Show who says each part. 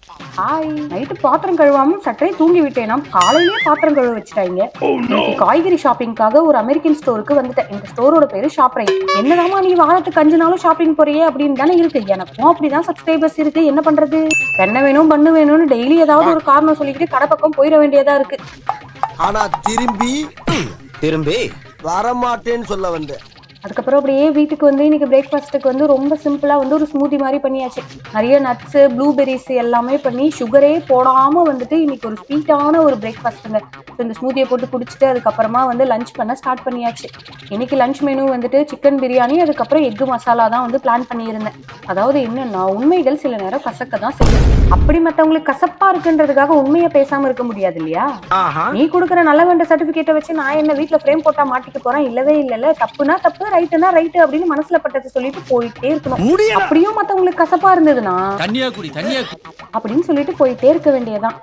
Speaker 1: Hi. Night பாத்திரம் கழுவாம சற்றே தூங்கி விட்டேனாம். காலையிலேயே பாத்திரம் கழுவ வச்சுட்டாங்க. இன்னைக்கு காய்கறி ஷாப்பிங்காக ஒரு அமெரிக்கன் ஸ்டோருக்கு வந்துட்டேன். இந்த ஸ்டோரோட பேரு ஷாப்ரைட். என்னதாமா நீ வாரத்துக்கு 5 நாளும் ஷாப்பிங் போறியே அப்படின்னு தானே இருக்கு. எனக்கும் அப்படிதான் சப்ஸ்கிரைபர்ஸ் இருக்கு. என்ன பண்றது? என்ன வேணும் பண்ணு வேணும்னு டெய்லி ஏதாவது ஒரு காரணம் சொல்லிக்கிட்டு கடை பக்கம் போயிட வேண்டியதா இருக்கு.
Speaker 2: ஆனா திரும்பி வரமாட்டேன்னு சொல்ல வந்தேன்.
Speaker 1: அதுக்கப்புறம் அப்படியே வீட்டுக்கு வந்து இன்னைக்கு பிரேக்ஃபாஸ்ட்டுக்கு வந்து ரொம்ப சிம்பிளா வந்து ஒரு ஸ்மூதி மாதிரி பண்ணியாச்சு. நிறைய நட்ஸ் ப்ளூபெரிஸ் எல்லாமே பண்ணி சுகரே போடாம வந்துட்டு இன்னைக்கு ஒரு ஸ்வீட்டான ஒரு பிரேக்ஃபாஸ்ட்டுங்க. இந்த ஸ்மூதியை போட்டு குடிச்சிட்டு அதுக்கப்புறமா வந்து லஞ்ச் பண்ண ஸ்டார்ட் பண்ணியாச்சு. இன்னைக்கு லஞ்ச் மெனு வந்துட்டு சிக்கன் பிரியாணி, அதுக்கப்புறம் எக்கு மசாலா தான் வந்து பிளான் பண்ணியிருந்தேன். அதாவது என்னன்னா, உண்மைகள் சில நேரம் கசக்க தான் செய்யும். அப்படி மத்தவங்களுக்கு கசப்பா இருக்குன்றதுக்காக உண்மையை பேசாம இருக்க முடியாது இல்லையா? நீ கொடுக்குற நல்ல வேண்ட சர்டிபிகேட்டை வச்சு நான் என்ன வீட்டுல ஃப்ரேம் போட்டா மாட்டிக்க போறேன்? இல்லவே இல்ல. தப்புனா தப்பு, ரைட்டுனா ரைட்டு அப்படின்னு மனசுல பட்டதை சொல்லிட்டு போயிட்டே இருக்கணும். அப்படியும் மத்தவங்களுக்கு கசப்பா இருந்ததுன்னா அப்படின்னு சொல்லிட்டு போயிட்டே இருக்க வேண்டியதான்.